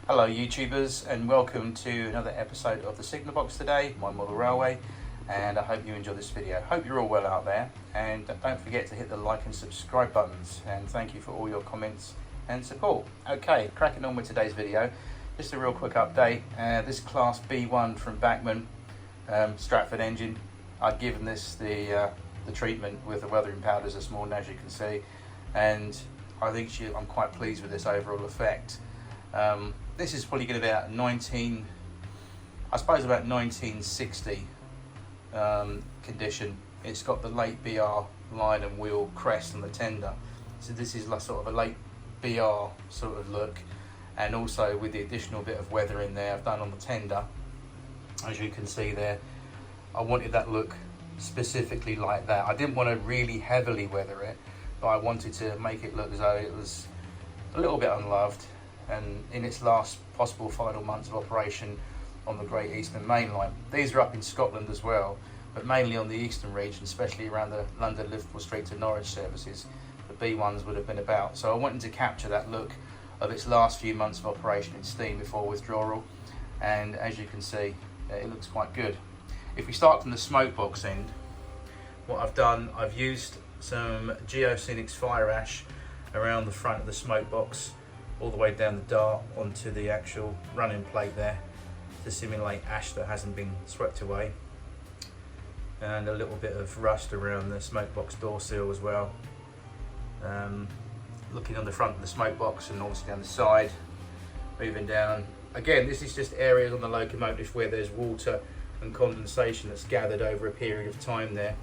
Hello YouTubers, and welcome to another episode of the Signal Box today, my model railway, and I hope you enjoy this video. Hope you're all well out there, and don't forget to hit the like and subscribe buttons, and thank you for all your comments and support. Okay, cracking on with today's video. Just a real quick update. This Class B1 from Bachman, Stratford engine. I've given this the treatment with the weathering powders this morning, as you can see, and I think I'm quite pleased with this overall effect. This is probably going to be about 1960 condition. It's got the late BR line and wheel crest on the tender, so this is like sort of a late BR sort of look, and also with the additional bit of weather in there I've done on the tender. As you can see there, I wanted that look specifically like that. I didn't want to really heavily weather it, but I wanted to make it look as though it was a little bit unloved and in its last possible final months of operation on the Great Eastern Main Line. These are up in Scotland as well, but mainly on the eastern region, especially around the London Liverpool Street to Norwich services. The B1s would have been about. So I wanted to capture that look of its last few months of operation in steam before withdrawal, and as you can see, it looks quite good. If we start from the smoke box end, what I've done, I've used some Geosynix fire ash around the front of the smoke box, all the way down the dart onto the actual running plate there to simulate ash that hasn't been swept away, and a little bit of rust around the smoke box door seal as well. Looking on the front of the smoke box and obviously down the side, moving down. Again, this is just areas on the locomotive where there's water and condensation that's gathered over a period of time there.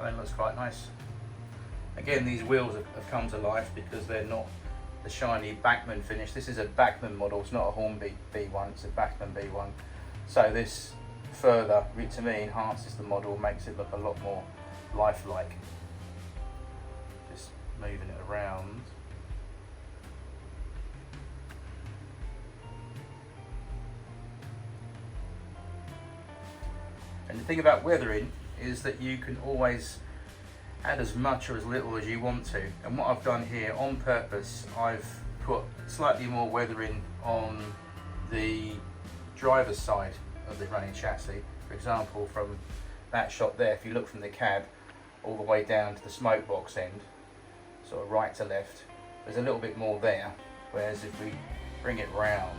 I think it looks quite nice. Again, these wheels have come to life because they're not the shiny Bachman finish. This is a Bachman model, it's not a Hornby B1, it's a Bachman B1. So this further, to me, enhances the model, makes it look a lot more lifelike. Just moving it around. And the thing about weathering is that you can always add as much or as little as you want to. And what I've done here on purpose, I've put slightly more weathering on the driver's side of the running chassis. For example, from that shot there, if you look from the cab all the way down to the smoke box end, sort of right to left, there's a little bit more there. Whereas if we bring it round,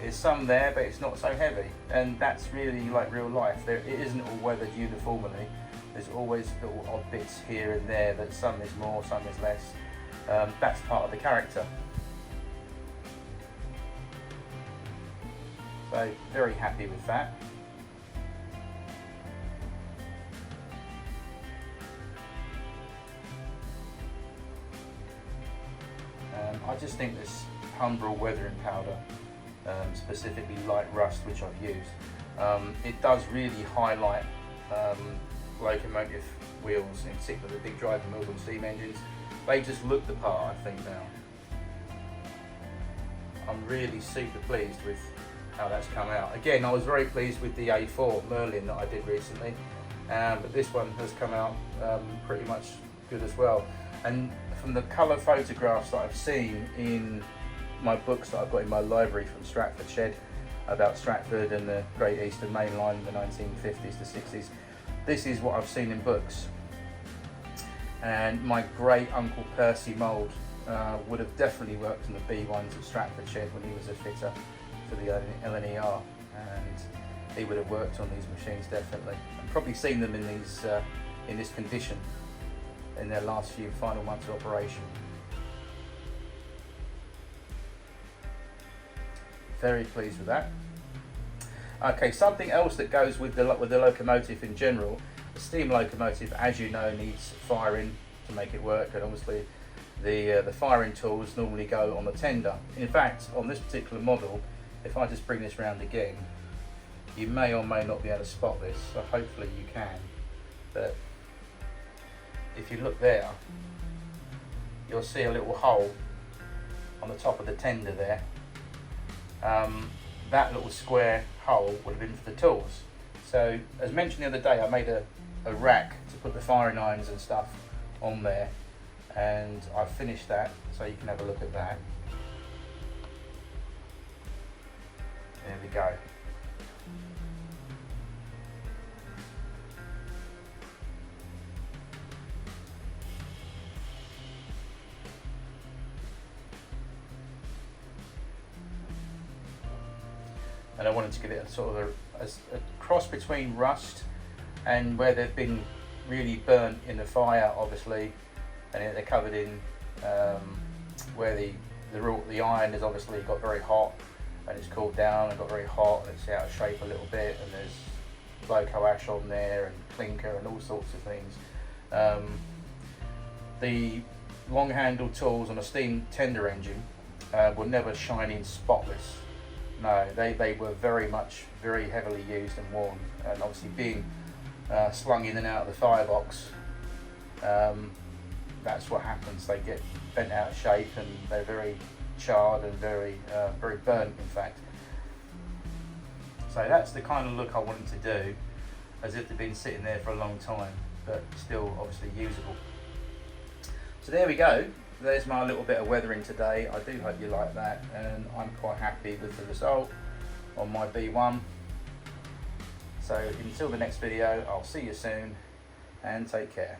there's some there, but it's not so heavy, and that's really like real life. It isn't all weathered uniformly. There's always little odd bits here and there that some is more, some is less. That's part of the character. So very happy with that. I just think this Humbrol weathering powder, specifically light rust, which I've used, it does really highlight locomotive wheels, in particular the big driving wheels on steam engines. They just look the part, I think, now. I'm really super pleased with how that's come out. Again, I was very pleased with the A4 Merlin that I did recently, but this one has come out pretty much good as well. And from the colour photographs that I've seen in my books that I've got in my library from Stratford Shed about Stratford and the Great Eastern Main Line in the 1950s to 60s, this is what I've seen in books. And my great uncle Percy Mould would have definitely worked on the B1s at Stratford Shed when he was a fitter for the LNER, and he would have worked on these machines definitely, and probably seen them in these in this condition in their last few final months of operation. Very pleased with that. Okay, something else that goes with the locomotive in general. The steam locomotive, as you know, needs firing to make it work, and obviously the firing tools normally go on the tender. In fact, on this particular model, if I just bring this round again, you may or may not be able to spot this, so hopefully you can. But if you look there, you'll see a little hole on the top of the tender there. That little square hole would have been for the tools. So as mentioned the other day, I made a rack to put the firing irons and stuff on there, and I've finished that, so you can have a look at that. There we go. And I wanted to give it a sort of a cross between rust and where they've been really burnt in the fire, obviously, and they're covered in where the iron has obviously got very hot and it's cooled down and got very hot and it's out of shape a little bit, and there's loco ash on there and clinker and all sorts of things. The long handled tools on a steam tender engine were never shining spotless. No, they were very heavily used and worn, and obviously being slung in and out of the firebox, that's what happens. They get bent out of shape and they're very charred and very burnt, in fact. So that's the kind of look I wanted to do, as if they've been sitting there for a long time, but still obviously usable. So there we go. There's my little bit of weathering today. I do hope you like that, and I'm quite happy with the result on my B1. So until the next video, I'll see you soon, and take care.